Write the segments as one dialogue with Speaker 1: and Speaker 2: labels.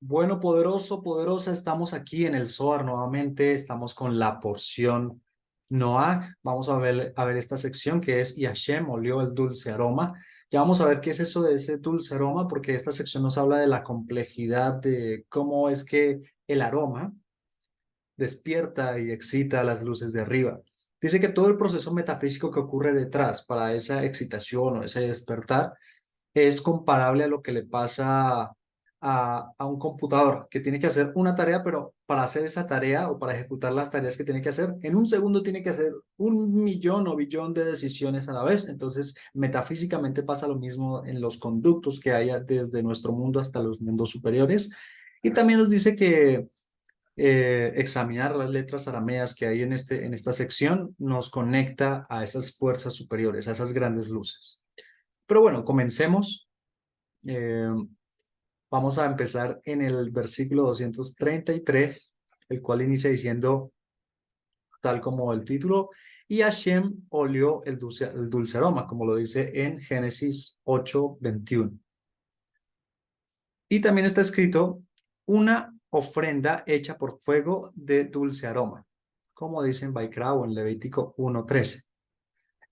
Speaker 1: Bueno, poderoso, poderosa, estamos aquí en el Zohar nuevamente, estamos con la porción Noach. Vamos a ver esta sección que es Y Hashem olió el dulce aroma. Ya vamos a ver qué es eso de ese dulce aroma, porque esta sección nos habla de la complejidad de cómo es que el aroma despierta y excita las luces de arriba. Dice que todo el proceso metafísico que ocurre detrás para esa excitación o ese despertar es comparable a lo que le pasa a un computador que tiene que hacer una tarea, pero para hacer esa tarea o para ejecutar las tareas que tiene que hacer, en un segundo tiene que hacer un millón o billón de decisiones a la vez. Entonces, metafísicamente pasa lo mismo en los conductos que hay desde nuestro mundo hasta los mundos superiores. Y también nos dice que examinar las letras arameas que hay en esta sección nos conecta a esas fuerzas superiores, a esas grandes luces. Pero bueno, comencemos. Eh, Vamos a empezar en el versículo 233, el cual inicia diciendo, tal como el título, y Hashem olió el dulce aroma, como lo dice en Génesis 8:21. Y también está escrito, una ofrenda hecha por fuego de dulce aroma, como dice en Baikra o en Levítico 1:13.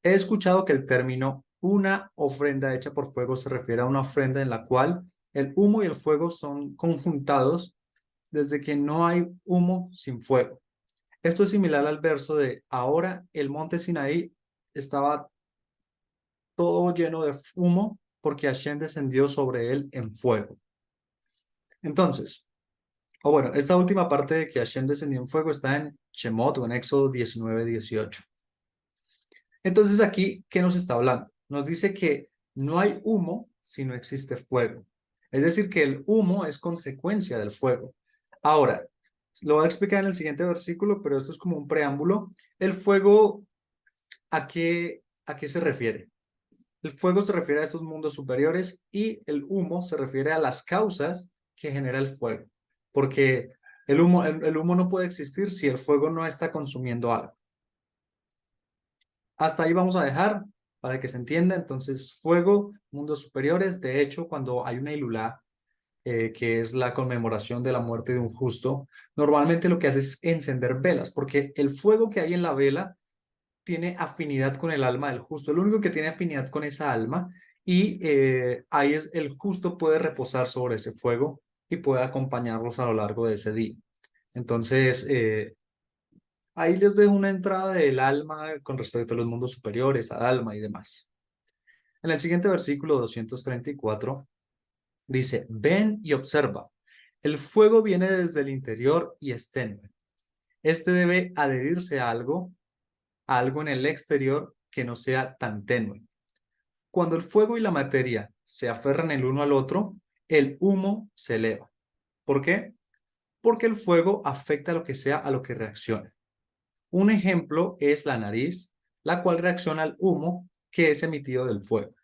Speaker 1: He escuchado que el término una ofrenda hecha por fuego se refiere a una ofrenda en la cual el humo y el fuego son conjuntados desde que no hay humo sin fuego. Esto es similar al verso de ahora el monte Sinaí estaba todo lleno de humo porque Hashem descendió sobre él en fuego. Entonces, o bueno, esta última parte de que Hashem descendió en fuego está en Shemot o en Éxodo 19:18. Entonces aquí, ¿qué nos está hablando? Nos dice que no hay humo si no existe fuego. Es decir, que el humo es consecuencia del fuego. Ahora, lo voy a explicar en el siguiente versículo, pero esto es como un preámbulo. El fuego, a qué se refiere? El fuego se refiere a esos mundos superiores y el humo se refiere a las causas que genera el fuego. Porque el humo no puede existir si el fuego no está consumiendo algo. Hasta ahí vamos a dejar para que se entienda. Entonces, fuego, mundos superiores. De hecho, cuando hay una Ilulá, que es la conmemoración de la muerte de un justo, normalmente lo que hace es encender velas, porque el fuego que hay en la vela tiene afinidad con el alma del justo. El único que tiene afinidad con esa alma y ahí es el justo puede reposar sobre ese fuego y puede acompañarlos a lo largo de ese día. Entonces, ahí les dejo una entrada del alma con respecto a los mundos superiores, al alma y demás. En el siguiente versículo 234 dice, ven y observa. El fuego viene desde el interior y es tenue. Este debe adherirse a algo en el exterior que no sea tan tenue. Cuando el fuego y la materia se aferran el uno al otro, el humo se eleva. ¿Por qué? Porque el fuego afecta a lo que sea a lo que reaccione. Un ejemplo es la nariz, la cual reacciona al humo que es emitido del fuego.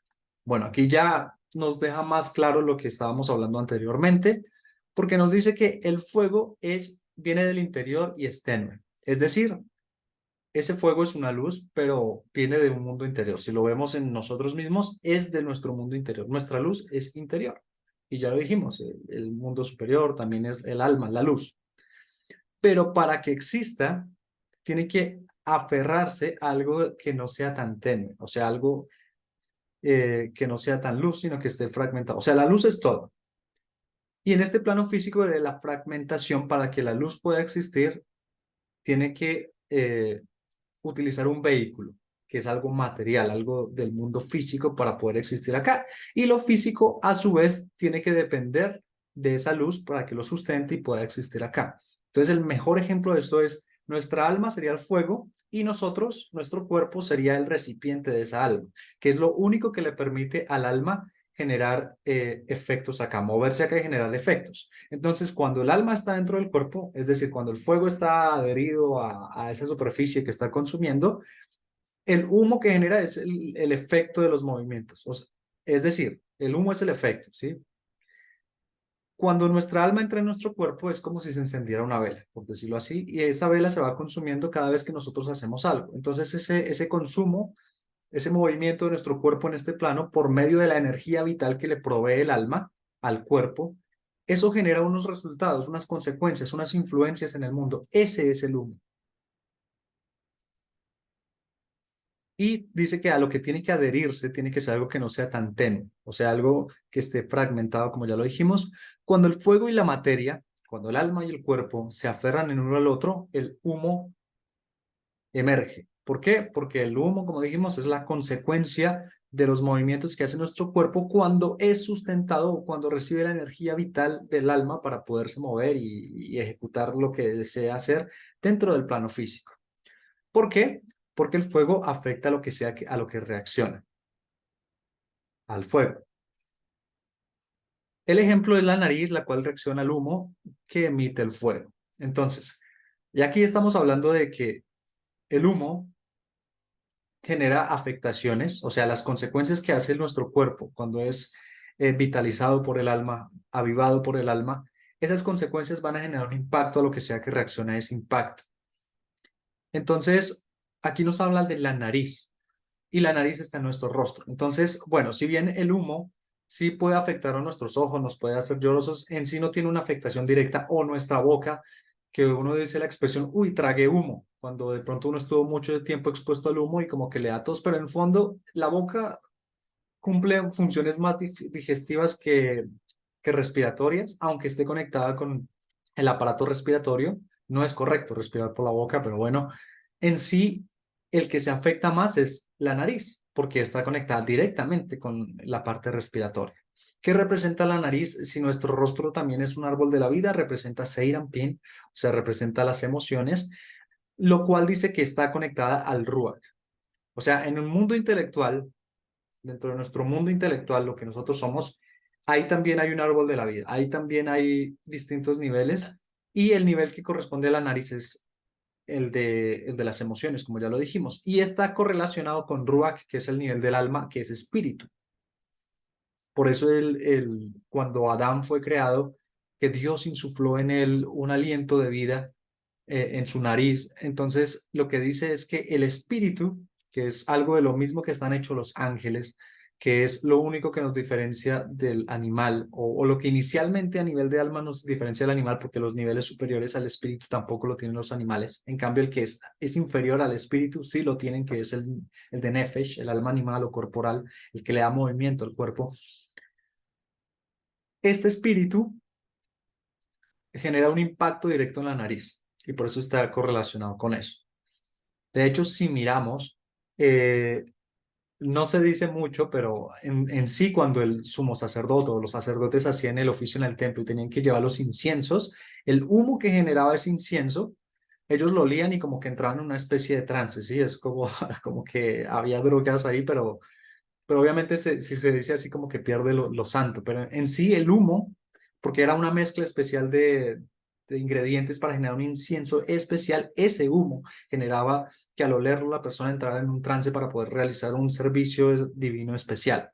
Speaker 1: Bueno, aquí ya nos deja más claro lo que estábamos hablando anteriormente, porque nos dice que el fuego viene del interior y es tenue. Es decir, ese fuego es una luz, pero viene de un mundo interior. Si lo vemos en nosotros mismos, es de nuestro mundo interior. Nuestra luz es interior. Y ya lo dijimos, el mundo superior también es el alma, la luz. Pero para que exista, tiene que aferrarse a algo que no sea tan tenue, o sea, algo que no sea tan luz, sino que esté fragmentado. O sea, la luz es todo. Y en este plano físico de la fragmentación, para que la luz pueda existir, tiene que utilizar un vehículo, que es algo material, algo del mundo físico para poder existir acá. Y lo físico, a su vez, tiene que depender de esa luz para que lo sustente y pueda existir acá. Entonces, el mejor ejemplo de esto es nuestra alma sería el fuego y nosotros, nuestro cuerpo sería el recipiente de esa alma, que es lo único que le permite al alma generar efectos acá, moverse acá y generar efectos. Entonces, cuando el alma está dentro del cuerpo, es decir, cuando el fuego está adherido a esa superficie que está consumiendo, el humo que genera es el efecto de los movimientos. O sea, es decir, el humo es el efecto, ¿sí? Cuando nuestra alma entra en nuestro cuerpo es como si se encendiera una vela, por decirlo así, y esa vela se va consumiendo cada vez que nosotros hacemos algo. Entonces, ese consumo, ese movimiento de nuestro cuerpo en este plano, por medio de la energía vital que le provee el alma al cuerpo, eso genera unos resultados, unas consecuencias, unas influencias en el mundo. Ese es el humo. Y dice que a lo que tiene que adherirse tiene que ser algo que no sea tan tenue, o sea, algo que esté fragmentado, como ya lo dijimos. Cuando el fuego y la materia, cuando el alma y el cuerpo se aferran en uno al otro, el humo emerge. ¿Por qué? Porque el humo, como dijimos, es la consecuencia de los movimientos que hace nuestro cuerpo cuando es sustentado o cuando recibe la energía vital del alma para poderse mover y ejecutar lo que desea hacer dentro del plano físico. ¿Por qué? Porque el fuego afecta a lo que sea a lo que reacciona, al fuego. El ejemplo es la nariz, la cual reacciona al humo que emite el fuego. Entonces, ya aquí estamos hablando de que el humo genera afectaciones, o sea, las consecuencias que hace nuestro cuerpo cuando es vitalizado por el alma, avivado por el alma, esas consecuencias van a generar un impacto a lo que sea que reaccione a ese impacto. Entonces, aquí nos habla de la nariz y la nariz está en nuestro rostro. Entonces, bueno, si bien el humo sí puede afectar a nuestros ojos, nos puede hacer llorosos, en sí no tiene una afectación directa o nuestra boca, que uno dice la expresión, uy, tragué humo, cuando de pronto uno estuvo mucho tiempo expuesto al humo y como que le da tos, pero en el fondo la boca cumple funciones más digestivas que respiratorias, aunque esté conectada con el aparato respiratorio. No es correcto respirar por la boca, pero bueno, en sí el que se afecta más es la nariz, porque está conectada directamente con la parte respiratoria. ¿Qué representa la nariz? Si nuestro rostro también es un árbol de la vida, representa Seiranpin, o sea, representa las emociones, lo cual dice que está conectada al Ruach. O sea, en un mundo intelectual, dentro de nuestro mundo intelectual, lo que nosotros somos, ahí también hay un árbol de la vida, ahí también hay distintos niveles y el nivel que corresponde a la nariz es el de las emociones, como ya lo dijimos, y está correlacionado con Ruach, que es el nivel del alma, que es espíritu. Por eso cuando Adán fue creado, que Dios insufló en él un aliento de vida en su nariz. Entonces, lo que dice es que el espíritu, que es algo de lo mismo que están hechos los ángeles, que es lo único que nos diferencia del animal, o lo que inicialmente a nivel de alma nos diferencia del animal, porque los niveles superiores al espíritu tampoco lo tienen los animales. En cambio, el que es inferior al espíritu sí lo tienen, que es el de Nefesh, el alma animal o corporal, el que le da movimiento al cuerpo. Este espíritu genera un impacto directo en la nariz y por eso está correlacionado con eso. De hecho, si miramos, eh, no se dice mucho, pero en sí cuando el sumo sacerdote o los sacerdotes hacían el oficio en el templo y tenían que llevar los inciensos, el humo que generaba ese incienso, ellos lo olían y como que entraban en una especie de trance, ¿sí? Es como, como que había drogas ahí, pero obviamente si se dice así como que pierde lo santo, pero en sí el humo, porque era una mezcla especial de ingredientes para generar un incienso especial, ese humo generaba que al olerlo la persona entrara en un trance para poder realizar un servicio divino especial.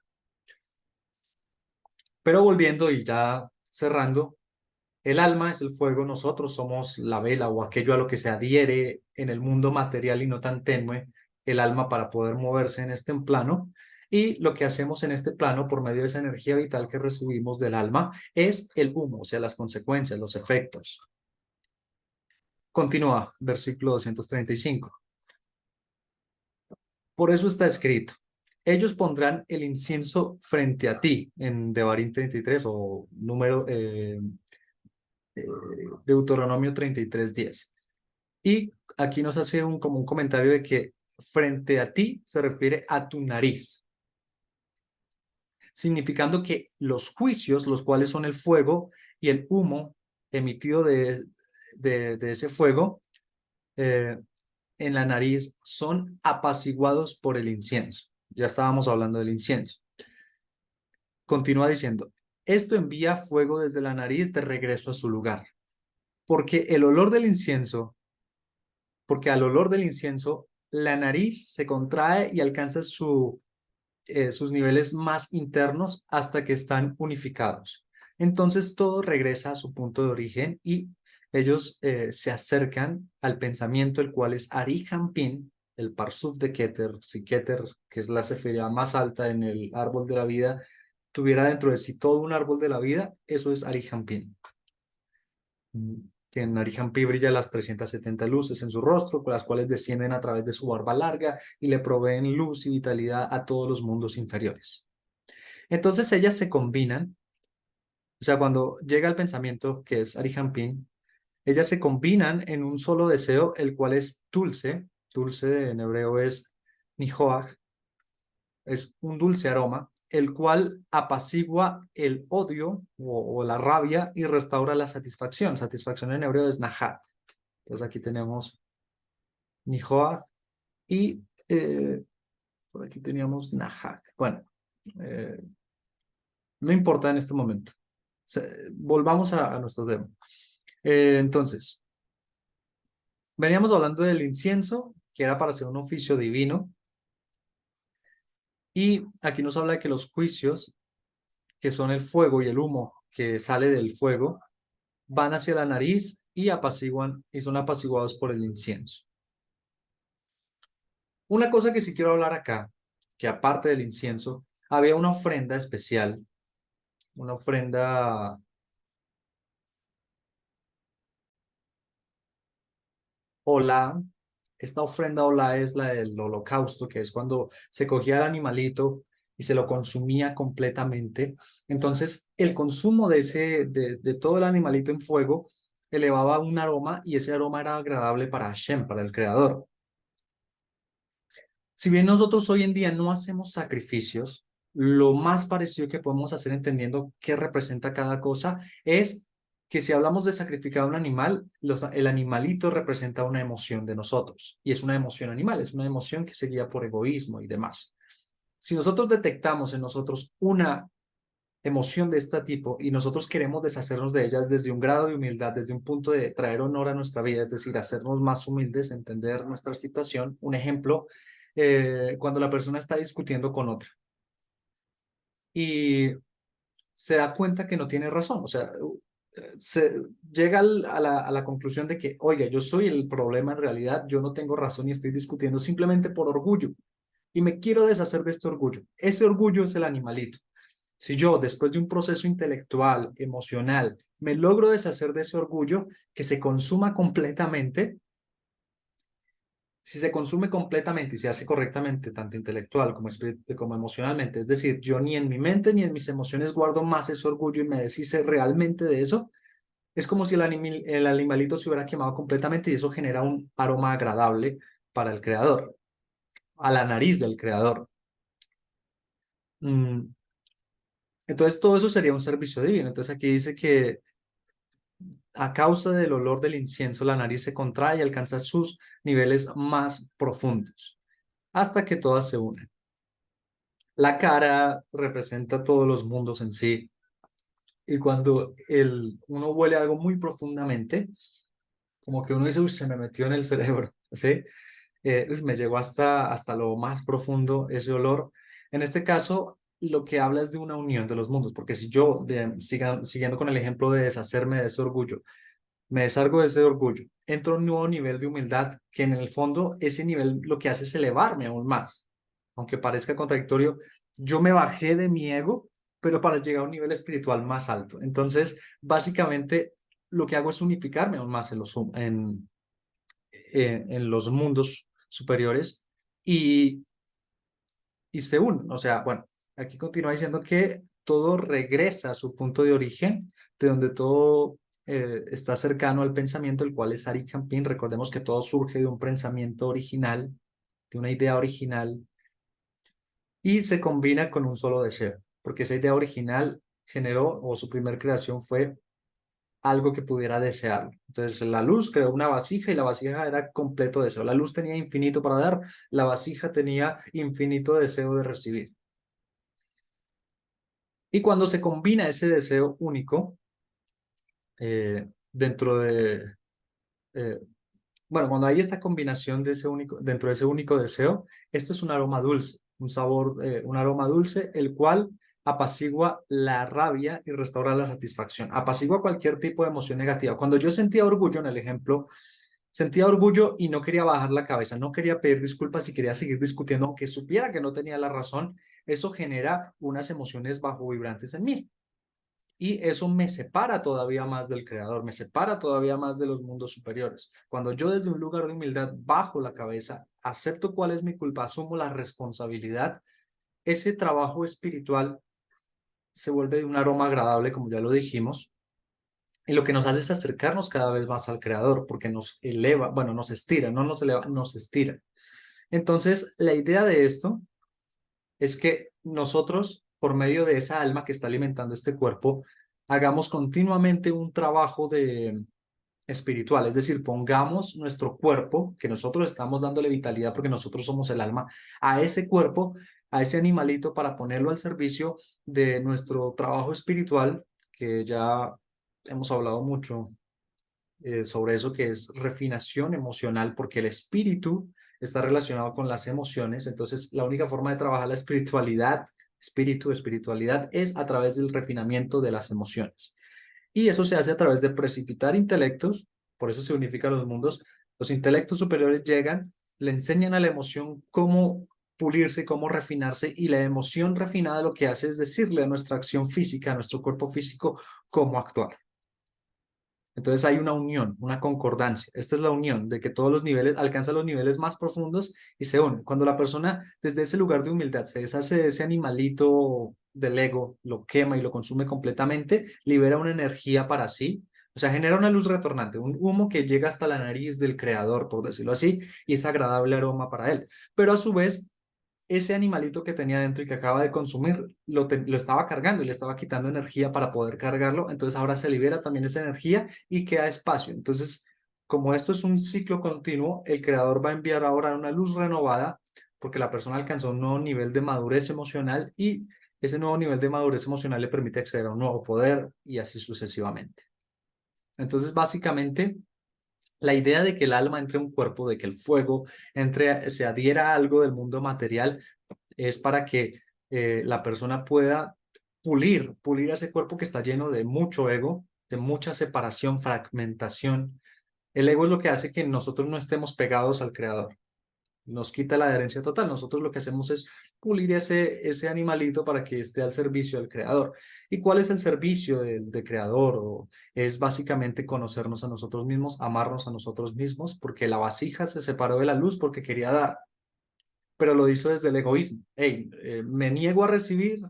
Speaker 1: Pero volviendo y ya cerrando, el alma es el fuego, nosotros somos la vela o aquello a lo que se adhiere en el mundo material y no tan tenue, el alma para poder moverse en este plano. Y lo que hacemos en este plano, por medio de esa energía vital que recibimos del alma, es el humo, o sea, las consecuencias, los efectos. Continúa, versículo 235. Por eso está escrito, ellos pondrán el incienso frente a ti, en Devarim 33 o número eh, Deuteronomio 33:10. Y aquí nos hace como un comentario de que frente a ti se refiere a tu nariz, significando que los juicios, los cuales son el fuego y el humo emitido de ese fuego eh, en la nariz, son apaciguados por el incienso. Ya estábamos hablando del incienso. Continúa diciendo, esto envía fuego desde la nariz de regreso a su lugar, porque el olor del incienso porque al olor del incienso la nariz se contrae y alcanza sus niveles más internos hasta que están unificados. Entonces todo regresa a su punto de origen y ellos se acercan al pensamiento, el cual es Ari Hampin, el Parsuf de Keter, si Keter, que es la sefería más alta en el árbol de la vida, tuviera dentro de sí todo un árbol de la vida, eso es Arihampin. Que en Arihampi brilla las 370 luces en su rostro, con las cuales descienden a través de su barba larga y le proveen luz y vitalidad a todos los mundos inferiores. Entonces ellas se combinan, o sea, cuando llega el pensamiento que es Arihampin, ellas se combinan en un solo deseo, el cual es dulce. Dulce en hebreo es nihoach, es un dulce aroma, el cual apacigua el odio o la rabia y restaura la satisfacción. Satisfacción en hebreo es nahat. Entonces aquí tenemos nihoach y por aquí teníamos nahak. Bueno, eh, no importa en este momento. Volvamos a nuestro tema. Entonces, veníamos hablando del incienso, que era para hacer un oficio divino, y aquí nos habla de que los juicios, que son el fuego y el humo que sale del fuego, van hacia la nariz y apaciguan y son apaciguados por el incienso. Una cosa que sí quiero hablar acá, que aparte del incienso, había una ofrenda especial, una ofrenda Olá. Esta ofrenda Olá es la del holocausto, que es cuando se cogía el animalito y se lo consumía completamente. Entonces, el consumo de todo el animalito en fuego elevaba un aroma y ese aroma era agradable para Hashem, para el Creador. Si bien nosotros hoy en día no hacemos sacrificios, lo más parecido que podemos hacer entendiendo qué representa cada cosa es que si hablamos de sacrificar a un animal, el animalito representa una emoción de nosotros y es una emoción animal, es una emoción que se guía por egoísmo y demás. Si nosotros detectamos en nosotros una emoción de este tipo y nosotros queremos deshacernos de ellas desde un grado de humildad, desde un punto de traer honor a nuestra vida, es decir, hacernos más humildes, entender nuestra situación. Un ejemplo, cuando la persona está discutiendo con otra y se da cuenta que no tiene razón, o sea, se llega a la conclusión de que, oiga, yo soy el problema en realidad, yo no tengo razón y estoy discutiendo simplemente por orgullo y me quiero deshacer de este orgullo. Ese orgullo es el animalito. Si yo, después de un proceso intelectual, emocional, me logro deshacer de ese orgullo que se consuma completamente, si se consume completamente y se hace correctamente, tanto intelectual como emocionalmente, es decir, yo ni en mi mente ni en mis emociones guardo más ese orgullo y me deshice realmente de eso, es como si el animalito se hubiera quemado completamente y eso genera un aroma agradable para el creador, a la nariz del creador. Mm, Entonces todo eso sería un servicio divino. Entonces aquí dice que a causa del olor del incienso, la nariz se contrae y alcanza sus niveles más profundos, hasta que todas se unen. La cara representa todos los mundos en sí, y cuando uno huele algo muy profundamente, como que uno dice, uy, se me metió en el cerebro, ¿sí? Uy, me llegó hasta lo más profundo ese olor. En este caso, lo que habla es de una unión de los mundos, porque si yo, siguiendo con el ejemplo de deshacerme de ese orgullo, me desargo de ese orgullo, entro a un nuevo nivel de humildad que en el fondo ese nivel lo que hace es elevarme aún más. Aunque parezca contradictorio, yo me bajé de mi ego, pero para llegar a un nivel espiritual más alto. Entonces, básicamente, lo que hago es unificarme aún más en los mundos superiores y, y se unen. O sea, bueno, aquí continúa diciendo que todo regresa a su punto de origen, de donde todo está cercano al pensamiento, el cual es Ari Campin. Recordemos que todo surge de un pensamiento original, de una idea original, y se combina con un solo deseo, porque esa idea original generó, o su primer creación fue algo que pudiera desear. Entonces la luz creó una vasija y la vasija era completo deseo. La luz tenía infinito para dar, la vasija tenía infinito deseo de recibir. Y cuando se combina ese deseo único dentro de, eh, bueno, cuando hay esta combinación de ese único, dentro de ese único deseo, esto es un aroma dulce, un sabor, un aroma dulce, el cual apacigua la rabia y restaura la satisfacción, apacigua cualquier tipo de emoción negativa. Cuando yo sentía orgullo, en el ejemplo, sentía orgullo y no quería bajar la cabeza, no quería pedir disculpas y quería seguir discutiendo, aunque supiera que no tenía la razón, eso genera unas emociones bajo vibrantes en mí. Y eso me separa todavía más del creador, me separa todavía más de los mundos superiores. Cuando yo desde un lugar de humildad bajo la cabeza, acepto cuál es mi culpa, asumo la responsabilidad, ese trabajo espiritual se vuelve de un aroma agradable, como ya lo dijimos, y lo que nos hace es acercarnos cada vez más al creador, porque nos eleva, bueno, nos estira, no nos eleva, nos estira. Entonces, la idea de esto es que nosotros, por medio de esa alma que está alimentando este cuerpo, hagamos continuamente un trabajo de espiritual, es decir, pongamos nuestro cuerpo, que nosotros estamos dándole vitalidad porque nosotros somos el alma, a ese cuerpo, a ese animalito para ponerlo al servicio de nuestro trabajo espiritual, que ya hemos hablado mucho sobre eso, que es refinación emocional, porque el espíritu está relacionado con las emociones. Entonces, la única forma de trabajar la espiritualidad, espiritualidad, es a través del refinamiento de las emociones. Y eso se hace a través de precipitar intelectos, por eso se unifican los mundos. Los intelectos superiores llegan, le enseñan a la emoción cómo pulirse, cómo refinarse, y la emoción refinada lo que hace es decirle a nuestra acción física, a nuestro cuerpo físico, cómo actuar. Entonces hay una unión, una concordancia. Esta es la unión de que todos los niveles alcanzan los niveles más profundos y se unen. Cuando la persona desde ese lugar de humildad se deshace de ese animalito del ego, lo quema y lo consume completamente, libera una energía para sí. O sea, genera una luz retornante, un humo que llega hasta la nariz del creador, por decirlo así, y es agradable aroma para él. Pero a su vez ese animalito que tenía dentro y que acaba de consumir, lo estaba cargando y le estaba quitando energía para poder cargarlo. Entonces ahora se libera también esa energía y queda espacio. Entonces, como esto es un ciclo continuo, el creador va a enviar ahora una luz renovada porque la persona alcanzó un nuevo nivel de madurez emocional y ese nuevo nivel de madurez emocional le permite acceder a un nuevo poder y así sucesivamente. Entonces, básicamente, la idea de que el alma entre a un cuerpo, de que el fuego entre, se adhiera a algo del mundo material, es para que la persona pueda pulir ese cuerpo que está lleno de mucho ego, de mucha separación, fragmentación. El ego es lo que hace que nosotros no estemos pegados al creador. Nos quita la adherencia total. Nosotros lo que hacemos es pulir ese animalito para que esté al servicio del creador. ¿Y cuál es el servicio del creador? Es básicamente conocernos a nosotros mismos, amarnos a nosotros mismos, porque la vasija se separó de la luz porque quería dar, pero lo hizo desde el egoísmo. Hey, me niego a recibir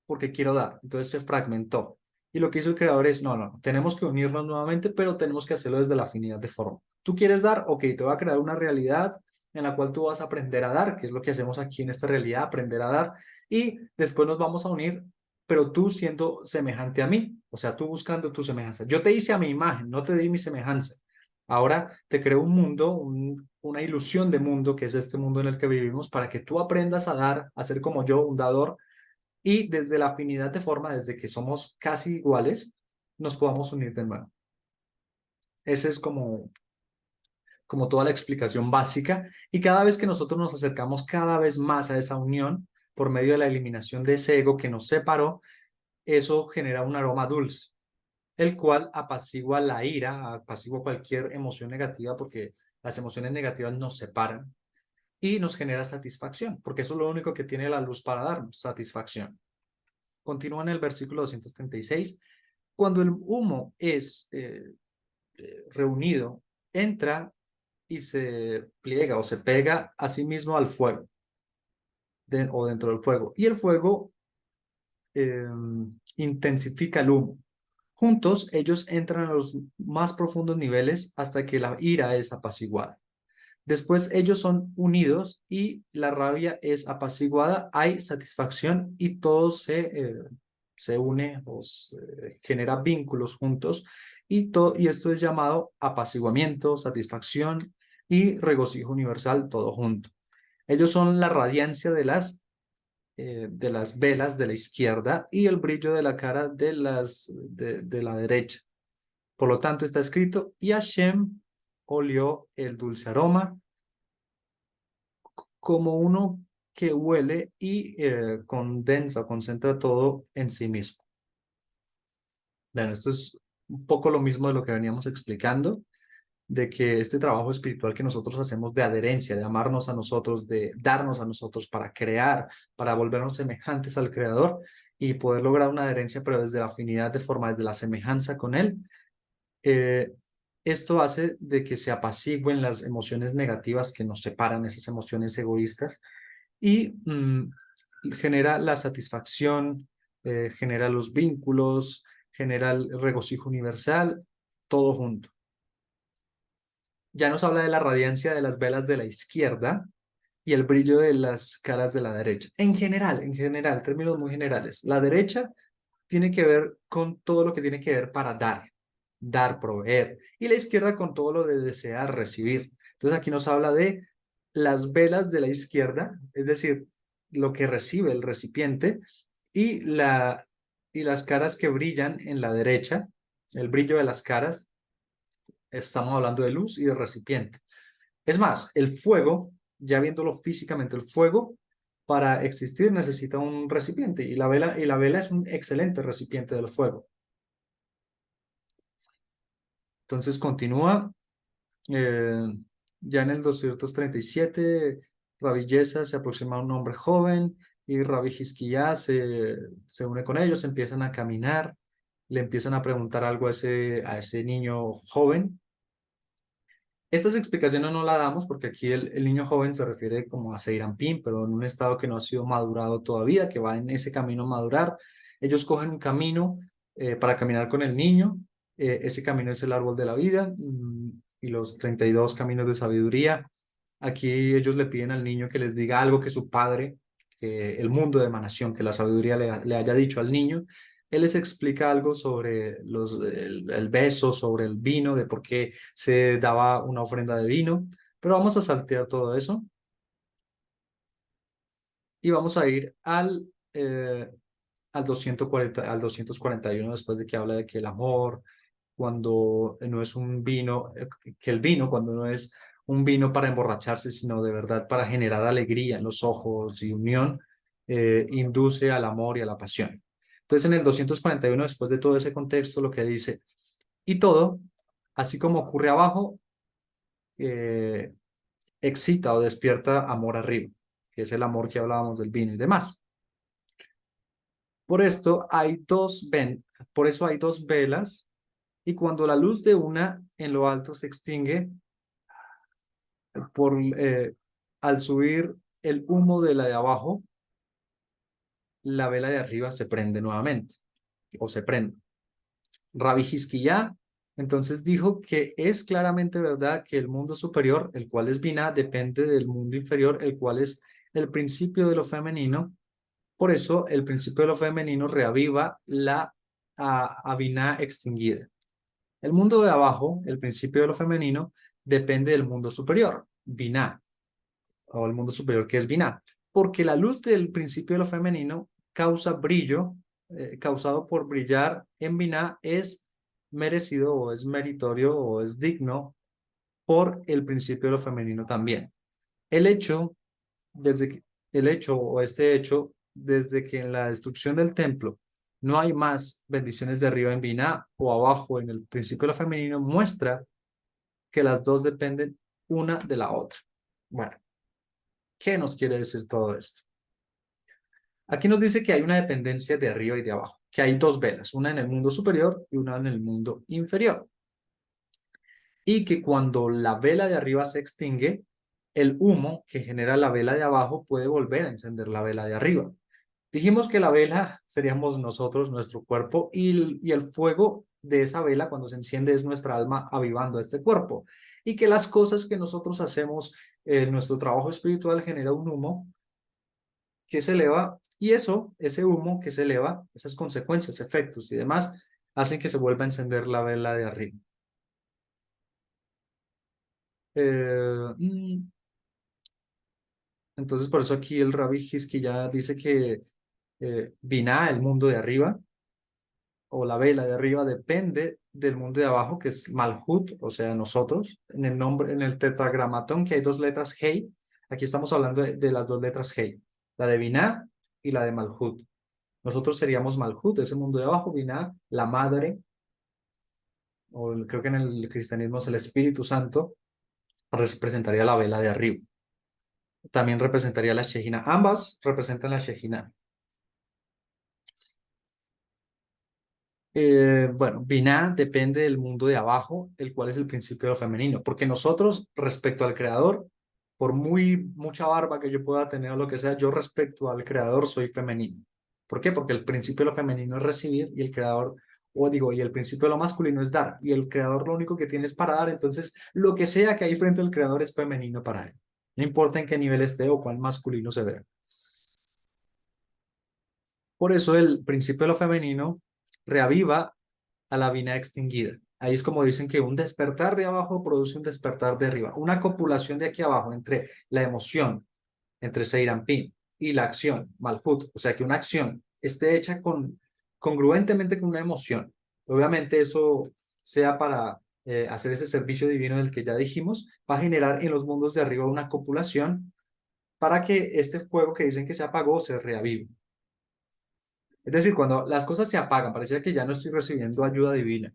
Speaker 1: porque quiero dar. Entonces se fragmentó. Y lo que hizo el creador es, no, no, tenemos que unirnos nuevamente, pero tenemos que hacerlo desde la afinidad de forma. ¿Tú quieres dar? Ok, te voy a crear una realidad en la cual tú vas a aprender a dar, que es lo que hacemos aquí en esta realidad, aprender a dar, y después nos vamos a unir, pero tú siendo semejante a mí, o sea, tú buscando tu semejanza. Yo te hice a mi imagen, no te di mi semejanza. Ahora te creo un mundo, una ilusión de mundo, que es este mundo en el que vivimos, para que tú aprendas a dar, a ser como yo, un dador, y desde la afinidad de forma, desde que somos casi iguales, nos podamos unir de nuevo. Esa es como toda la explicación básica. Y cada vez que nosotros nos acercamos cada vez más a esa unión, por medio de la eliminación de ese ego que nos separó, eso genera un aroma dulce, el cual apacigua la ira, apacigua cualquier emoción negativa, porque las emociones negativas nos separan y nos genera satisfacción, porque eso es lo único que tiene la luz para darnos, satisfacción. Continúa en el versículo 236. Cuando el humo es reunido, entra y se pliega o se pega a sí mismo al fuego o dentro del fuego. Y el fuego eh, intensifica el humo. Juntos, ellos entran a los más profundos niveles hasta que la ira es apaciguada. Después ellos son unidos y la rabia es apaciguada, hay satisfacción y todo se une o genera vínculos juntos y esto es llamado apaciguamiento, satisfacción y regocijo universal, todo junto. Ellos son la radiancia de las velas de la izquierda y el brillo de la cara de la derecha. Por lo tanto, está escrito, y Hashem olió el dulce aroma como uno que huele y condensa, concentra todo en sí mismo. Bueno, esto es un poco lo mismo de lo que veníamos explicando. de que este trabajo espiritual que nosotros hacemos de adherencia, de amarnos a nosotros, de darnos a nosotros para crear, para volvernos semejantes al Creador y poder lograr una adherencia, pero desde la afinidad de forma, desde la semejanza con Él, eh, esto hace de que se apacigüen las emociones negativas que nos separan, esas emociones egoístas, y genera la satisfacción, genera los vínculos, genera el regocijo universal, todo junto. Ya nos habla de la radiancia de las velas de la izquierda y el brillo de las caras de la derecha. En general, términos muy generales. La derecha tiene que ver con todo lo que tiene que ver para dar, proveer. Y la izquierda con todo lo de desear, recibir. Entonces aquí nos habla de las velas de la izquierda, es decir, lo que recibe el recipiente, y, y las caras que brillan en la derecha, el brillo de las caras, estamos hablando de luz y de recipiente. Es más, el fuego, ya viéndolo físicamente, el fuego para existir necesita un recipiente y la vela es un excelente recipiente del fuego. Entonces continúa, eh, ya en el 237, Rabbi Yesa se aproxima a un hombre joven y Rabbi Hizquiyá se une con ellos, empiezan a caminar, le empiezan a preguntar algo a ese niño joven. Estas explicaciones no las damos porque aquí el niño joven se refiere como a Seirampín, pero en un estado que no ha sido madurado todavía, que va en ese camino a madurar. Ellos cogen un camino para caminar con el niño. Ese camino es el árbol de la vida y los 32 caminos de sabiduría. Aquí ellos le piden al niño que les diga algo que su padre, que el mundo de emanación, que la sabiduría le haya dicho al niño. Él les explica algo sobre el beso, sobre el vino, de por qué se daba una ofrenda de vino, pero vamos a saltear todo eso y vamos a ir al 240, al 241 después de que habla de que el amor, cuando no es un vino, que el vino, cuando no es un vino para emborracharse, sino de verdad para generar alegría en los ojos y unión, induce al amor y a la pasión. Entonces, en el 241 después de todo ese contexto, lo que dice, y todo, así como ocurre abajo, eh, excita o despierta amor arriba, que es el amor que hablábamos del vino y demás. Por esto por eso hay dos velas, y cuando la luz de una en lo alto se extingue, por, al subir el humo de la de abajo, la vela de arriba se prende nuevamente, o se prende. Rabbi Hizquiyá entonces dijo que es claramente verdad que el mundo superior, el cual es Binah, depende del mundo inferior, el cual es el principio de lo femenino. Por eso el principio de lo femenino reaviva la Binah extinguida. El mundo de abajo, el principio de lo femenino, depende del mundo superior, Binah, o el mundo superior que es Binah, porque la luz del principio de lo femenino causa brillo, causado por brillar en Binah, es merecido o es meritorio o es digno por el principio de lo femenino también. El hecho, desde que, el hecho o este hecho, desde que en la destrucción del templo no hay más bendiciones de arriba en Binah o abajo en el principio de lo femenino, muestra que las dos dependen una de la otra. Bueno, ¿qué nos quiere decir todo esto? Aquí nos dice que hay una dependencia de arriba y de abajo, que hay dos velas, una en el mundo superior y una en el mundo inferior. Y que cuando la vela de arriba se extingue, el humo que genera la vela de abajo puede volver a encender la vela de arriba. Dijimos que la vela seríamos nosotros, nuestro cuerpo, y el fuego de esa vela cuando se enciende es nuestra alma avivando este cuerpo. Y que las cosas que nosotros hacemos en nuestro trabajo espiritual genera un humo que se eleva y ese humo que se eleva, esas consecuencias, efectos y demás, hacen que se vuelva a encender la vela de arriba. Eh, mm, entonces, por eso aquí el Rabbi Hizquiyá dice que Binah, el mundo de arriba, o la vela de arriba, depende del mundo de abajo, que es Malhut, o sea, nosotros. En el nombre, en el tetragramatón, que hay dos letras Hei, aquí estamos hablando de las dos letras Hei, la de Binah y la de Malhut. Nosotros seríamos Malhut, ese mundo de abajo, Binah, la madre, creo que en el cristianismo es el Espíritu Santo, representaría la vela de arriba. También representaría la Shejina. Ambas representan la Shejina. Bueno, Binah depende del mundo de abajo, el cual es el principio de lo femenino, porque nosotros, respecto al creador, por mucha barba que yo pueda tener o lo que sea, yo respecto al creador soy femenino. ¿Por qué? Porque el principio de lo femenino es recibir y el creador, o digo, y el principio de lo masculino es dar, y el creador lo único que tiene es para dar, entonces lo que sea que hay frente al creador es femenino para él. No importa en qué nivel esté o cuál masculino se vea. Por eso el principio de lo femenino reaviva a la vina extinguida. Ahí es como dicen que un despertar de abajo produce un despertar de arriba. Una copulación de aquí abajo entre la emoción, entre Seirampin y la acción, Malhut. O sea, que una acción esté hecha congruentemente con una emoción. Obviamente eso sea para hacer ese servicio divino del que ya dijimos, va a generar en los mundos de arriba una copulación para que este fuego que dicen que se apagó se reavive. Es decir, cuando las cosas se apagan, parecía que ya no estoy recibiendo ayuda divina,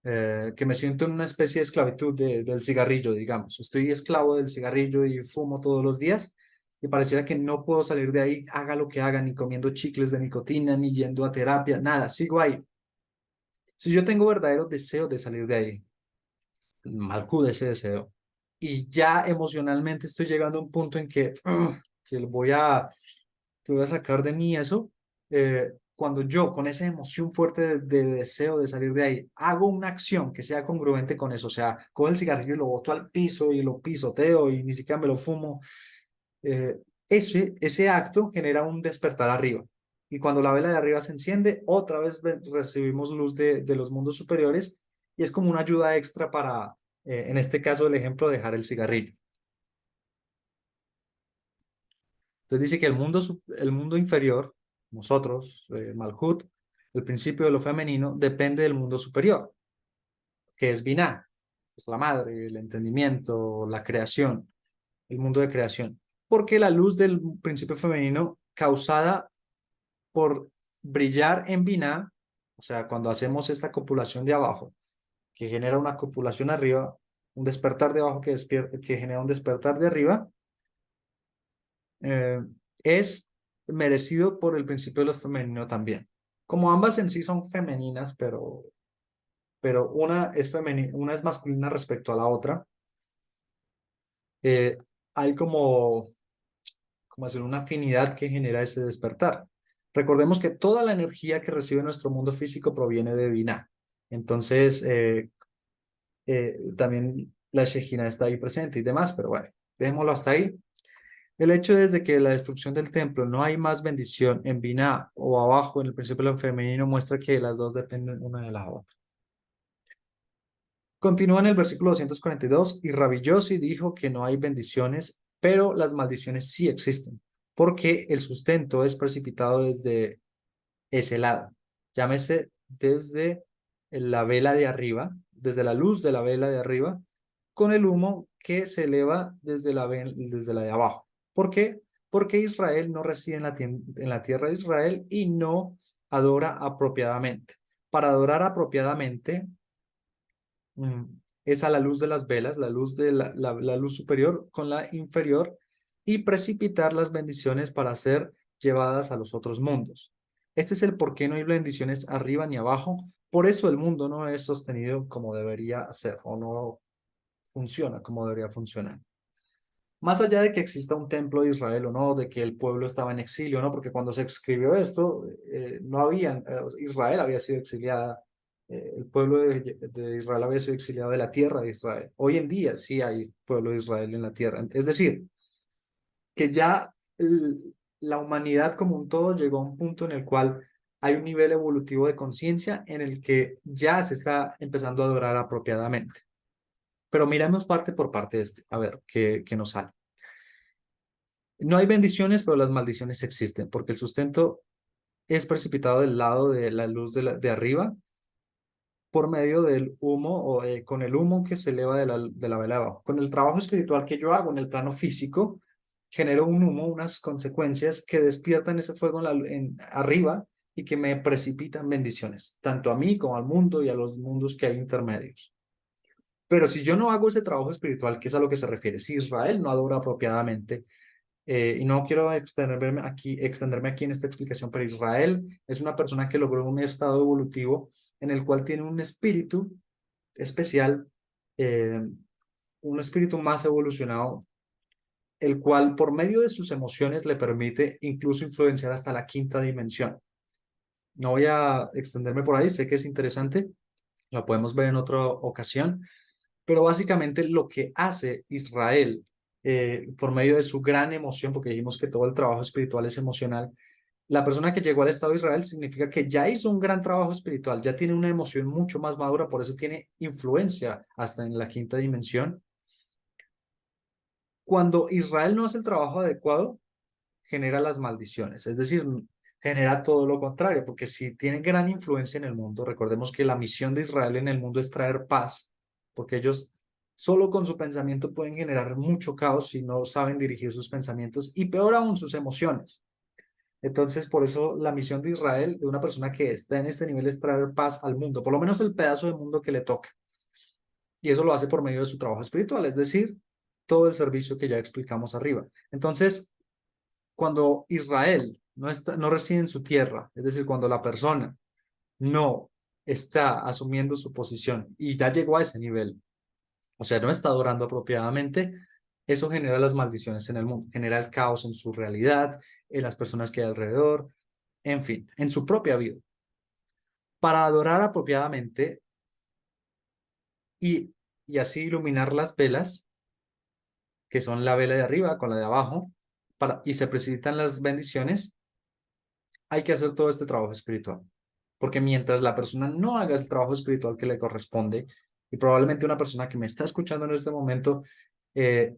Speaker 1: que me siento en una especie de esclavitud del cigarrillo, digamos. Estoy esclavo del cigarrillo y fumo todos los días y pareciera que no puedo salir de ahí, haga lo que haga, ni comiendo chicles de nicotina, ni yendo a terapia, nada, sigo ahí. Si yo tengo verdadero deseo de salir de ahí, malcude ese deseo. Y ya emocionalmente estoy llegando a un punto en que que voy a sacar de mí eso, cuando yo con esa emoción fuerte de deseo de salir de ahí, hago una acción que sea congruente con eso, o sea, cojo el cigarrillo y lo boto al piso y lo pisoteo y ni siquiera me lo fumo, ese acto genera un despertar arriba. Y cuando la vela de arriba se enciende, otra vez recibimos luz de los mundos superiores y es como una ayuda extra para, en este caso, el ejemplo, dejar el cigarrillo. Entonces dice que el mundo inferior, nosotros, Malhut, el principio de lo femenino, depende del mundo superior, que es Binah, es la madre, el entendimiento, la creación, el mundo de creación. Porque la luz del principio femenino causada por brillar en Binah, o sea, cuando hacemos esta copulación de abajo, que genera una copulación arriba, un despertar de abajo que genera un despertar de arriba, eh, es merecido por el principio de lo femenino también. Como ambas en sí son femeninas, pero una es femenina, una es masculina respecto a la otra, eh, hay como hacer una afinidad que genera ese despertar. Recordemos que toda la energía que recibe nuestro mundo físico proviene de Binah. Entonces, también la Shejina está ahí presente y demás, pero bueno, dejémoslo hasta ahí. El hecho es de que la destrucción del templo no hay más bendición en Binah o abajo en el principio de lo femenino muestra que las dos dependen una de la otra. Continúa en el versículo 242 y Rabbi Yossi dijo que no hay bendiciones, pero las maldiciones sí existen, porque el sustento es precipitado desde ese lado. Llámese desde la vela de arriba, desde la luz de la vela de arriba, con el humo que se eleva desde la de abajo. ¿Por qué? Porque Israel no reside en la tierra de Israel y no adora apropiadamente. Para adorar apropiadamente, mm, es a la luz de las velas, la luz de la luz superior con la inferior y precipitar las bendiciones para ser llevadas a los otros mundos. Este es el por qué no hay bendiciones arriba ni abajo. Por eso el mundo no es sostenido como debería ser o no funciona como debería funcionar. Más allá de que exista un templo de Israel o no, de que el pueblo estaba en exilio o no, porque cuando se escribió esto, no habían, Israel había sido exiliada, el pueblo de Israel había sido exiliado de la tierra de Israel. Hoy en día sí hay pueblo de Israel en la tierra. Es decir, que ya la humanidad como un todo llegó a un punto en el cual hay un nivel evolutivo de conciencia en el que ya se está empezando a adorar apropiadamente. Pero miremos parte por parte de este, a ver qué nos sale. No hay bendiciones, pero las maldiciones existen, porque el sustento es precipitado del lado de la luz de arriba por medio del humo o con el humo que se eleva de la vela de abajo. Con el trabajo espiritual que yo hago en el plano físico, genero un humo, unas consecuencias que despiertan ese fuego arriba y que me precipitan bendiciones, tanto a mí como al mundo y a los mundos que hay intermedios. Pero si yo no hago ese trabajo espiritual, que es a lo que se refiere, si Israel no adora apropiadamente, y no quiero extenderme aquí en esta explicación, pero Israel es una persona que logró un estado evolutivo en el cual tiene un espíritu especial, eh, un espíritu más evolucionado, el cual por medio de sus emociones le permite incluso influenciar hasta la quinta dimensión. No voy a extenderme por ahí, sé que es interesante, lo podemos ver en otra ocasión, pero básicamente lo que hace Israel por medio de su gran emoción, porque dijimos que todo el trabajo espiritual es emocional, la persona que llegó al estado de Israel significa que ya hizo un gran trabajo espiritual, ya tiene una emoción mucho más madura, por eso tiene influencia hasta en la quinta dimensión. Cuando Israel no hace el trabajo adecuado, genera las maldiciones, es decir, genera todo lo contrario, porque si tiene gran influencia en el mundo, recordemos que la misión de Israel en el mundo es traer paz, porque ellos solo con su pensamiento pueden generar mucho caos si no saben dirigir sus pensamientos y peor aún sus emociones. Entonces, por eso la misión de Israel, de una persona que está en este nivel, es traer paz al mundo, por lo menos el pedazo de mundo que le toca. Y eso lo hace por medio de su trabajo espiritual, es decir, todo el servicio que ya explicamos arriba. Entonces, cuando Israel no reside en su tierra, es decir, cuando la persona no está asumiendo su posición y ya llegó a ese nivel, o sea, no está adorando apropiadamente, eso genera las maldiciones en el mundo, genera el caos en su realidad, en las personas que hay alrededor, en fin, en su propia vida. Para adorar apropiadamente y, y así iluminar las velas, que son la vela de arriba con la de abajo, y se precipitan las bendiciones, hay que hacer todo este trabajo espiritual. Porque mientras la persona no haga el trabajo espiritual que le corresponde, y probablemente una persona que me está escuchando en este momento, eh,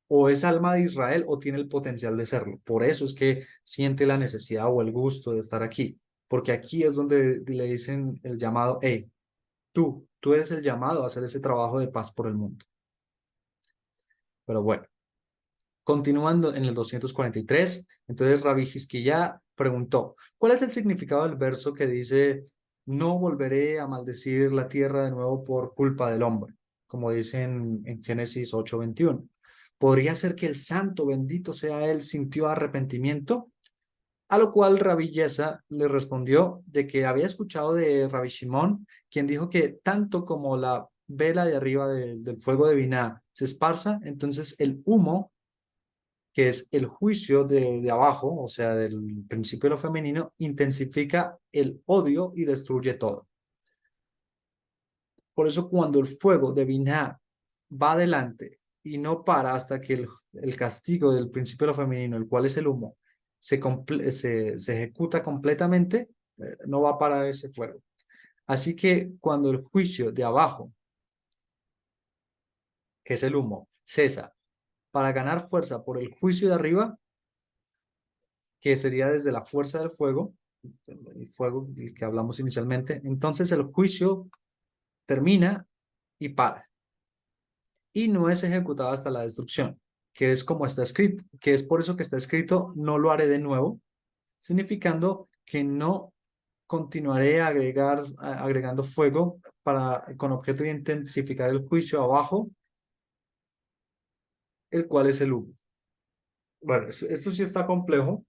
Speaker 1: o es alma de Israel o tiene el potencial de serlo. Por eso es que siente la necesidad o el gusto de estar aquí. Porque aquí es donde le dicen el llamado, hey, tú eres el llamado a hacer ese trabajo de paz por el mundo. Pero bueno. Continuando en el 243, entonces Rabbi Hizquiyá preguntó, ¿cuál es el significado del verso que dice, no volveré a maldecir la tierra de nuevo por culpa del hombre? Como dice en Génesis 8:21. ¿Podría ser que el santo, bendito sea él, sintió arrepentimiento? A lo cual Rabbi Yesa le respondió de que había escuchado de Rabbi Shimon, quien dijo que tanto como la vela de arriba del fuego de Biná se esparza, entonces el humo que es el juicio de abajo, o sea, del principio de lo femenino, intensifica el odio y destruye todo. Por eso cuando el fuego de Binah va adelante y no para hasta que el castigo del principio de lo femenino, el cual es el humo, se ejecuta completamente, no va a parar ese fuego. Así que cuando el juicio de abajo, que es el humo, cesa para ganar fuerza por el juicio de arriba, que sería desde la fuerza del fuego, el fuego del que hablamos inicialmente, entonces el juicio termina y para, y no es ejecutado hasta la destrucción, que es como está escrito, que es por eso que está escrito, no lo haré de nuevo, significando que no continuaré agregando fuego con objeto de intensificar el juicio abajo, el cual es el humo. Bueno, esto sí está complejo,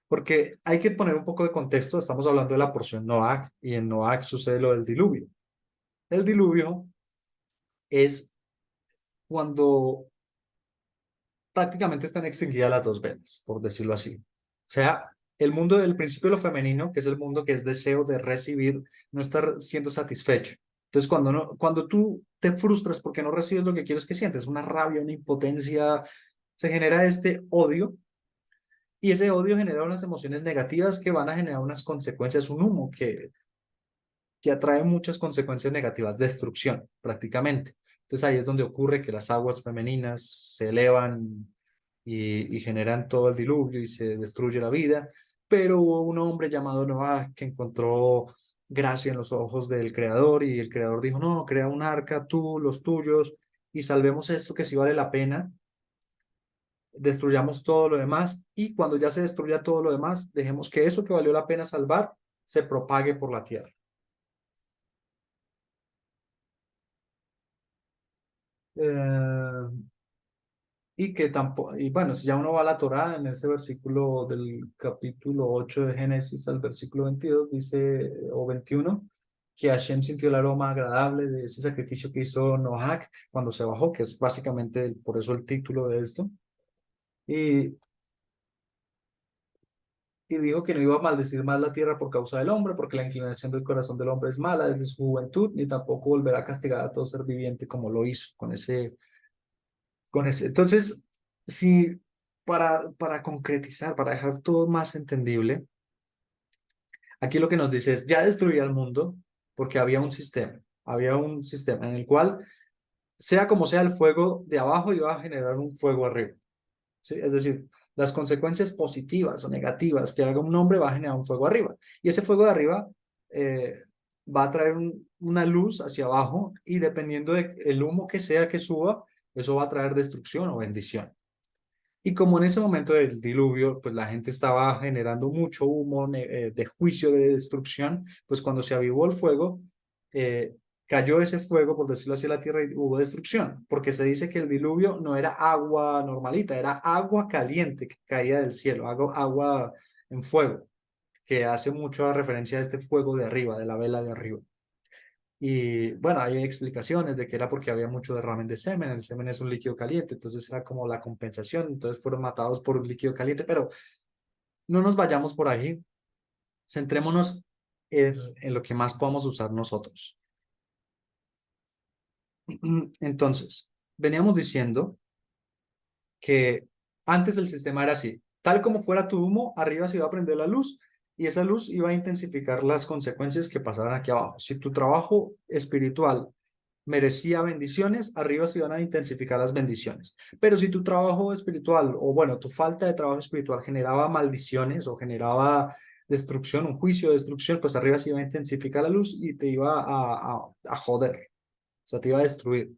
Speaker 1: porque hay que poner un poco de contexto. Estamos hablando de la porción Noach y en Noach sucede lo del diluvio. El diluvio es cuando prácticamente están extinguidas las dos velas, por decirlo así. O sea, el mundo del principio de lo femenino, que es el mundo que es deseo de recibir, no está siendo satisfecho. Entonces, cuando tú te frustras porque no recibes lo que quieres que sientes, una rabia, una impotencia, se genera este odio y ese odio genera unas emociones negativas que van a generar unas consecuencias, un humo que atrae muchas consecuencias negativas, destrucción prácticamente. Entonces ahí es donde ocurre que las aguas femeninas se elevan y generan todo el diluvio y se destruye la vida, pero hubo un hombre llamado Noah que encontró gracia en los ojos del Creador y el Creador dijo, no, crea un arca, tú, los tuyos, y salvemos esto que sí vale la pena. destruyamos todo lo demás y cuando ya se destruya todo lo demás, dejemos que eso que valió la pena salvar se propague por la tierra. Eh, y que tampoco, y bueno, si ya uno va a la Torá, en ese versículo del capítulo 8 de Génesis al versículo 22 dice, o 21, que Hashem sintió el aroma agradable de ese sacrificio que hizo Noach cuando se bajó, que es básicamente por eso el título de esto. Y y dijo que no iba a maldecir más la tierra por causa del hombre, porque la inclinación del corazón del hombre es mala desde su juventud, ni tampoco volverá a castigar a todo ser viviente como lo hizo con ese. Entonces, si para concretizar, para dejar todo más entendible, aquí lo que nos dice es, ya destruía el mundo porque había un sistema en el cual, sea como sea, el fuego de abajo iba a generar un fuego arriba. ¿Sí? Es decir, las consecuencias positivas o negativas que haga un hombre va a generar un fuego arriba. Y ese fuego de arriba eh, va a traer una luz hacia abajo y dependiendo del humo que sea que suba, eso va a traer destrucción o bendición. Y como en ese momento del diluvio, pues la gente estaba generando mucho humo de juicio, de destrucción, pues cuando se avivó el fuego, eh, cayó ese fuego, por decirlo así, a la tierra y hubo destrucción, porque se dice que el diluvio no era agua normalita, era agua caliente que caía del cielo, agua en fuego, que hace mucho referencia a este fuego de arriba, de la vela de arriba. Y bueno, hay explicaciones de que era porque había mucho derramen de semen, el semen es un líquido caliente, entonces era como la compensación, entonces fueron matados por un líquido caliente, pero no nos vayamos por ahí, centrémonos en lo que más podamos usar nosotros. Entonces, veníamos diciendo que antes el sistema era así, tal como fuera tu humo, arriba se iba a prender la luz y esa luz iba a intensificar las consecuencias que pasaran aquí abajo. Si tu trabajo espiritual merecía bendiciones, arriba se iban a intensificar las bendiciones. Pero si tu trabajo espiritual, o bueno, tu falta de trabajo espiritual generaba maldiciones o generaba destrucción, un juicio de destrucción, pues arriba se iba a intensificar la luz y te iba a joder, o sea, te iba a destruir.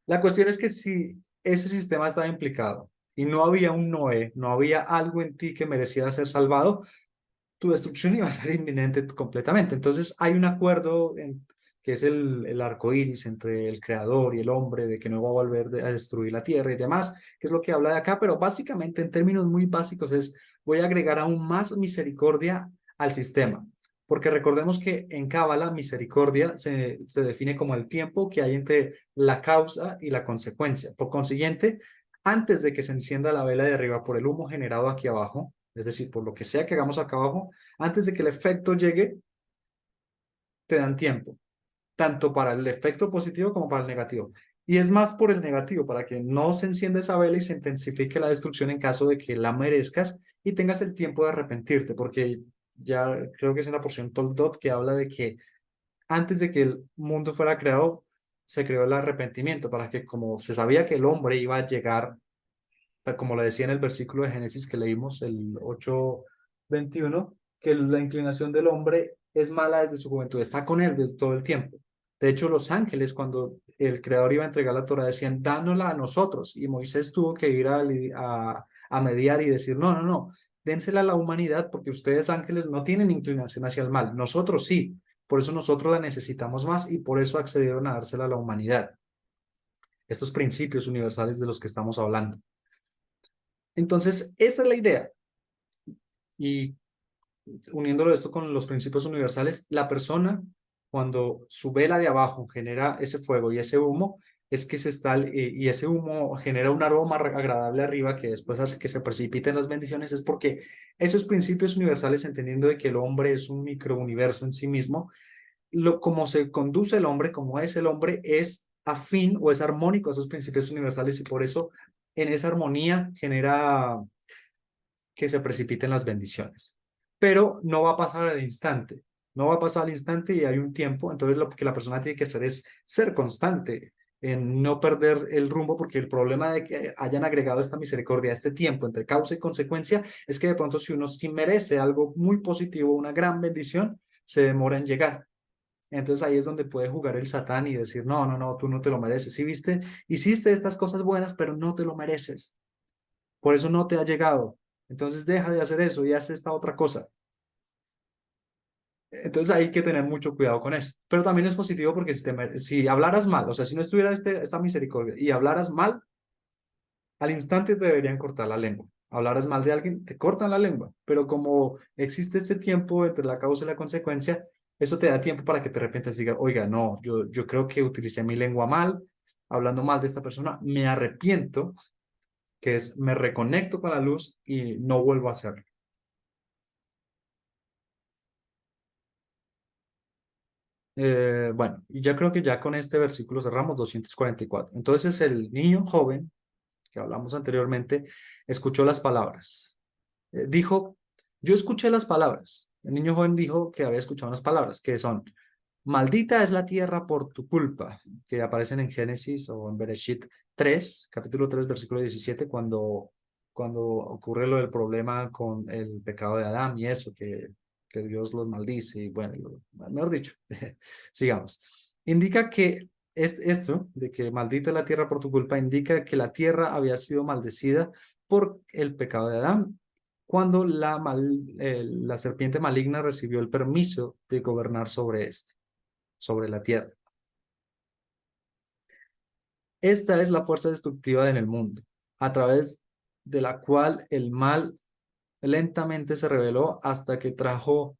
Speaker 1: La cuestión es que si ese sistema estaba implicado y no había un Noé, no había algo en ti que mereciera ser salvado, tu destrucción iba a ser inminente completamente. Entonces hay un acuerdo que es el arco iris entre el creador y el hombre, de que no va a volver a destruir la tierra y demás, que es lo que habla de acá, pero básicamente en términos muy básicos es, voy a agregar aún más misericordia al sistema. Porque recordemos que en Cábala misericordia se define como el tiempo que hay entre la causa y la consecuencia. Por consiguiente, antes de que se encienda la vela de arriba por el humo generado aquí abajo, es decir, por lo que sea que hagamos acá abajo, antes de que el efecto llegue, te dan tiempo, tanto para el efecto positivo como para el negativo. Y es más por el negativo, para que no se encienda esa vela y se intensifique la destrucción en caso de que la merezcas y tengas el tiempo de arrepentirte, porque ya creo que es en la porción Toldot que habla de que antes de que el mundo fuera creado, se creó el arrepentimiento, para que como se sabía que el hombre iba a llegar, como le decía en el versículo de Génesis que leímos, el 8:21, que la inclinación del hombre es mala desde su juventud, está con él desde todo el tiempo. De hecho, los ángeles, cuando el Creador iba a entregar la Torah, decían, dánosla a nosotros. Y Moisés tuvo que ir a mediar y decir, no, no, no, dénsela a la humanidad porque ustedes ángeles no tienen inclinación hacia el mal, nosotros sí. Por eso nosotros la necesitamos más y por eso accedieron a dársela a la humanidad. Estos principios universales de los que estamos hablando. Entonces, esta es la idea. Y uniéndolo esto con los principios universales, la persona, cuando su vela de abajo genera ese fuego y ese humo, es que y ese humo genera un aroma agradable arriba que después hace que se precipiten las bendiciones, es porque esos principios universales, entendiendo de que el hombre es un microuniverso en sí mismo, como se conduce el hombre, como es el hombre, es afín o es armónico a esos principios universales y por eso en esa armonía genera que se precipiten las bendiciones. Pero no va a pasar al instante, no va a pasar al instante y hay un tiempo, entonces lo que la persona tiene que hacer es ser constante en no perder el rumbo, porque el problema de que hayan agregado esta misericordia, este tiempo entre causa y consecuencia, es que de pronto si uno sí merece algo muy positivo, una gran bendición, se demora en llegar. Entonces ahí es donde puede jugar el Satán y decir, no, no, no, tú no te lo mereces. Si viste, hiciste estas cosas buenas, pero no te lo mereces Por eso no te ha llegado. Entonces deja de hacer eso y haz esta otra cosa. Entonces hay que tener mucho cuidado con eso. Pero también es positivo porque si hablaras mal, o sea, si no estuviera esta misericordia y hablaras mal, al instante te deberían cortar la lengua. Hablaras mal de alguien, te cortan la lengua. Pero como existe este tiempo entre la causa y la consecuencia, eso te da tiempo para que te arrepientas y digas, oiga, no, yo creo que utilicé mi lengua mal, hablando mal de esta persona, me arrepiento, que es me reconecto con la luz y no vuelvo a hacerlo. Bueno, y ya creo que ya con este versículo cerramos 244. Entonces el niño joven, que hablamos anteriormente, escuchó las palabras. Dijo, yo escuché las palabras. El niño joven dijo que había escuchado unas palabras, que son, maldita es la tierra por tu culpa, que aparecen en Génesis o en Bereshit 3, capítulo 3, versículo 17, cuando ocurre lo del problema con el pecado de Adán y eso, que Dios los maldice y bueno, mejor dicho, sigamos. Indica que esto de que maldita es la tierra por tu culpa, indica que la tierra había sido maldecida por el pecado de Adán, cuando la serpiente maligna recibió el permiso de gobernar sobre la tierra. Esta es la fuerza destructiva en el mundo, a través de la cual el mal lentamente se reveló hasta que trajo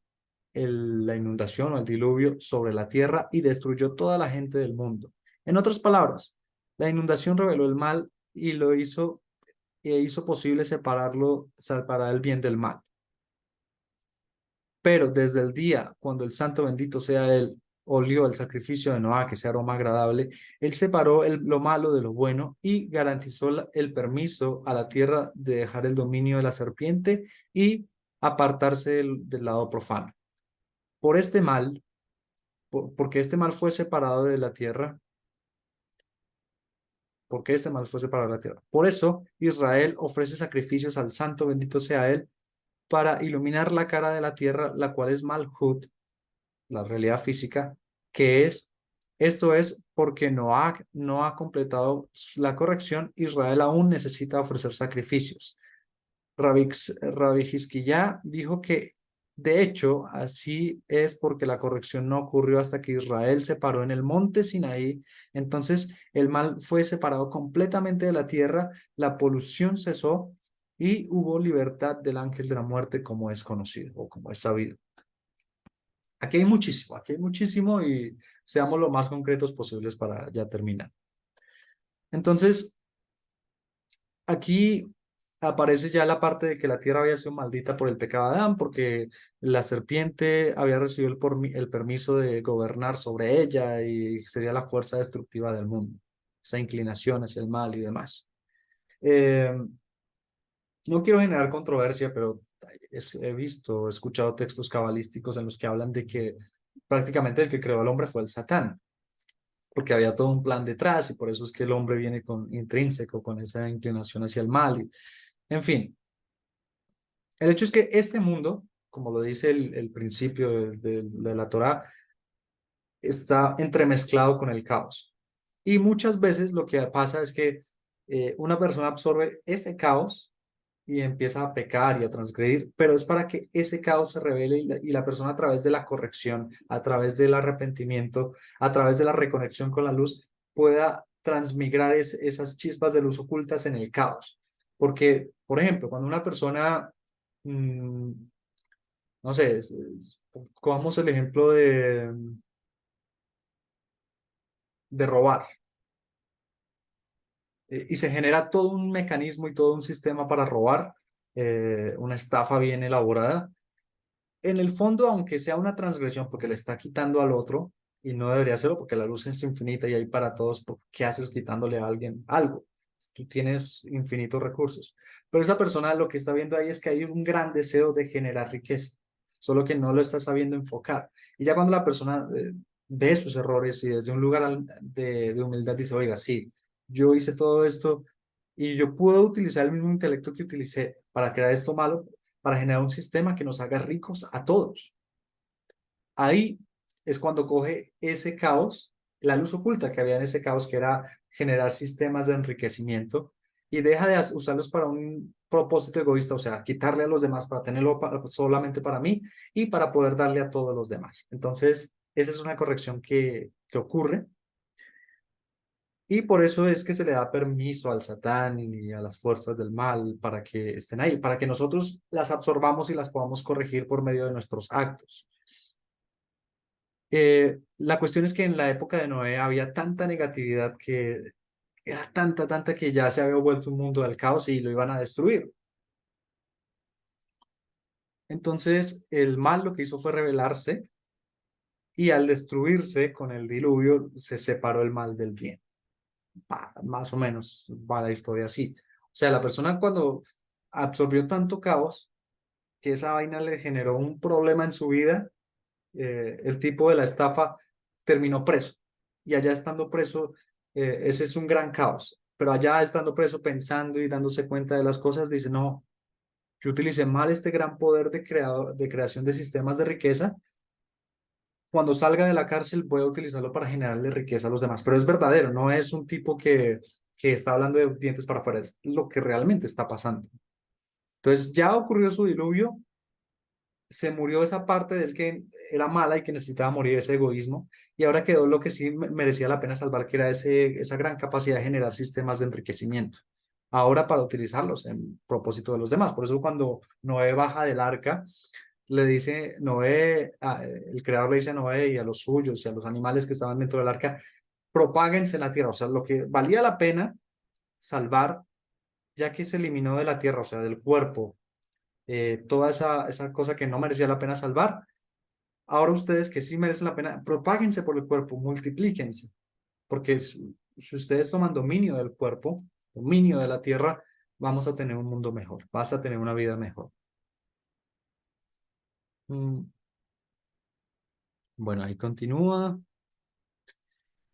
Speaker 1: la inundación o el diluvio sobre la tierra y destruyó toda la gente del mundo. En otras palabras, la inundación reveló el mal y hizo posible separar el bien del mal. Pero desde el día cuando el santo bendito sea él, olió el sacrificio de Noah, que sea aroma agradable, él separó lo malo de lo bueno y garantizó el permiso a la tierra de dejar el dominio de la serpiente y apartarse del lado profano. Por este mal, porque este mal fue separado de la tierra, porque este mal fue separado de la tierra. Por eso Israel ofrece sacrificios al santo bendito sea él para iluminar la cara de la tierra, la cual es Malhut, la realidad física, que es, esto es porque no ha completado la corrección, Israel aún necesita ofrecer sacrificios. Rabbi Hizquiyá dijo que, de hecho, así es porque la corrección no ocurrió hasta que Israel se paró en el monte Sinaí. Entonces, el mal fue separado completamente de la tierra, la polución cesó y hubo libertad del ángel de la muerte, como es conocido o como es sabido. Aquí hay muchísimo y seamos lo más concretos posibles para ya terminar. Entonces, aquí aparece ya la parte de que la tierra había sido maldita por el pecado de Adán, porque la serpiente había recibido el permiso de gobernar sobre ella y sería la fuerza destructiva del mundo, esa inclinación hacia el mal y demás. Eh, no quiero generar controversia, pero he escuchado textos cabalísticos en los que hablan de que prácticamente el que creó al hombre fue el Satán, porque había todo un plan detrás y por eso es que el hombre viene intrínseco con esa inclinación hacia el mal. En fin, el hecho es que este mundo, como lo dice el principio de la Torá, está entremezclado con el caos. Y muchas veces lo que pasa es que una persona absorbe ese caos y empieza a pecar y a transgredir, pero es para que ese caos se revele y la persona a través de la corrección, a través del arrepentimiento, a través de la reconexión con la luz, pueda transmigrar esas chispas de luz ocultas en el caos. Porque, por ejemplo, cuando una persona, mm, no sé, cogamos el ejemplo de robar, y se genera todo un mecanismo y todo un sistema para robar, una estafa bien elaborada. En el fondo, aunque sea una transgresión porque le está quitando al otro, y no debería hacerlo porque la luz es infinita y hay para todos, ¿qué haces quitándole a alguien algo? Tú tienes infinitos recursos. Pero esa persona lo que está viendo ahí es que hay un gran deseo de generar riqueza, solo que no lo está sabiendo enfocar. Y ya cuando la persona ve sus errores y desde un lugar de humildad dice, oiga, sí, yo hice todo esto y yo puedo utilizar el mismo intelecto que utilicé para crear esto malo, para generar un sistema que nos haga ricos a todos. Ahí es cuando coge ese caos, la luz oculta que había en ese caos, que era generar sistemas de enriquecimiento, y deja de usarlos para un propósito egoísta, o sea, quitarle a los demás para tenerlo solamente para mí y para poder darle a todos los demás. Entonces, esa es una corrección que ocurre. Y por eso es que se le da permiso al Satán y a las fuerzas del mal para que estén ahí, para que nosotros las absorbamos y las podamos corregir por medio de nuestros actos. La cuestión es que en la época de Noé había tanta negatividad que era tanta que ya se había vuelto un mundo del caos y lo iban a destruir. Entonces el mal lo que hizo fue rebelarse y al destruirse con el diluvio se separó el mal del bien. Más o menos va la historia así. O sea, la persona cuando absorbió tanto caos que esa vaina le generó un problema en su vida, el tipo de la estafa terminó preso. Y allá estando preso, ese es un gran caos. Pero allá estando preso, pensando y dándose cuenta de las cosas, dice, no, yo utilicé mal este gran poder de creación de sistemas de riqueza. Cuando salga de la cárcel voy a utilizarlo para generarle riqueza a los demás. Pero es verdadero, no es un tipo que está hablando de dientes para afuera, es lo que realmente está pasando. Entonces ya ocurrió su diluvio, se murió esa parte del que era mala y que necesitaba morir, ese egoísmo, y ahora quedó lo que sí merecía la pena salvar, que era esa gran capacidad de generar sistemas de enriquecimiento. Ahora para utilizarlos en propósito de los demás. Por eso cuando Noé baja del arca, le dice Noé, el creador le dice a Noé y a los suyos y a los animales que estaban dentro del arca, propáguense en la tierra. O sea, lo que valía la pena salvar, ya que se eliminó de la tierra, o sea, del cuerpo, toda esa cosa que no merecía la pena salvar. Ahora ustedes que sí merecen la pena, propáguense por el cuerpo, multiplíquense, porque si ustedes toman dominio del cuerpo, dominio de la tierra, vamos a tener un mundo mejor, vas a tener una vida mejor. Mm, Bueno, ahí continúa.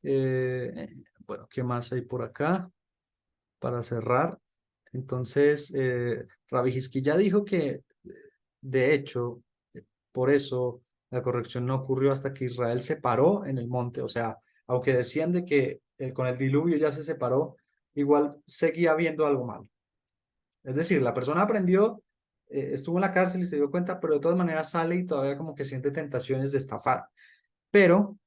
Speaker 1: Bueno, ¿qué más hay por acá para cerrar? Entonces, Rabbi Hizquiyá dijo que, de hecho, por eso la corrección no ocurrió hasta que Israel se paró en el monte. O sea, aunque decían de que con el diluvio ya se separó, igual seguía viendo algo malo. Es decir, la persona aprendió, estuvo en la cárcel y se dio cuenta, pero de todas maneras sale y todavía como que siente tentaciones de estafar. Pero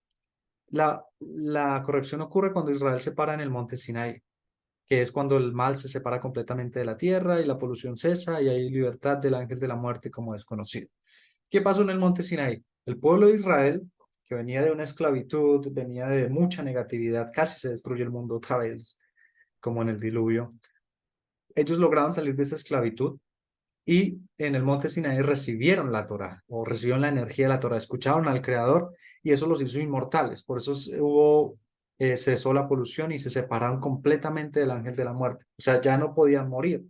Speaker 1: la corrección ocurre cuando Israel se para en el monte Sinai, que es cuando el mal se separa completamente de la tierra y la polución cesa y hay libertad del ángel de la muerte como desconocido. ¿Qué pasó en el monte Sinai? El pueblo de Israel, que venía de una esclavitud, venía de mucha negatividad, casi se destruye el mundo otra vez, como en el diluvio. Ellos lograron salir de esa esclavitud y en el monte Sinaí recibieron la Torá o recibieron la energía de la Torá, escucharon al Creador y eso los hizo inmortales. Por eso cesó la polución y se separaron completamente del ángel de la muerte. O sea, ya no podían morir.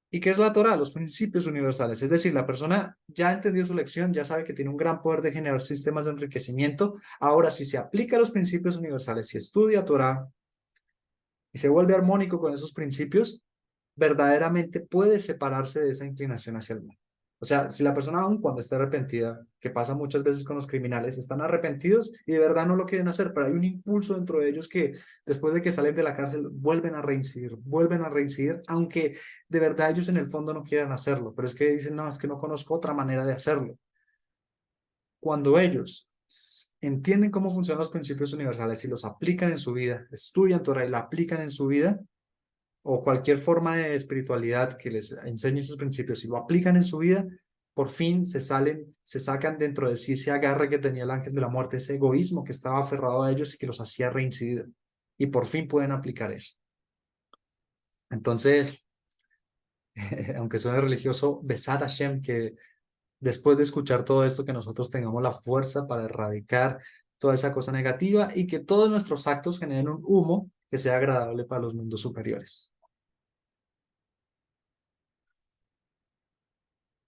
Speaker 1: ¿Y qué es la Torá? Los principios universales. Es decir, la persona ya entendió su lección, ya sabe que tiene un gran poder de generar sistemas de enriquecimiento. Ahora, si se aplica a los principios universales, si estudia Torá y se vuelve armónico con esos principios, verdaderamente puede separarse de esa inclinación hacia el mal. O sea, si la persona aún cuando está arrepentida, que pasa muchas veces con los criminales, están arrepentidos y de verdad no lo quieren hacer, pero hay un impulso dentro de ellos que después de que salen de la cárcel vuelven a reincidir, aunque de verdad ellos en el fondo no quieran hacerlo, pero es que dicen, no, es que no conozco otra manera de hacerlo. Cuando ellos entienden cómo funcionan los principios universales y los aplican en su vida, estudian Torah y la aplican en su vida, o cualquier forma de espiritualidad que les enseñe esos principios y lo aplican en su vida, por fin se sacan dentro de sí ese agarre que tenía el ángel de la muerte, ese egoísmo que estaba aferrado a ellos y que los hacía reincidir. Y por fin pueden aplicar eso. Entonces, aunque suene religioso, besad Hashem, que después de escuchar todo esto, que nosotros tengamos la fuerza para erradicar toda esa cosa negativa y que todos nuestros actos generen un humo que sea agradable para los mundos superiores.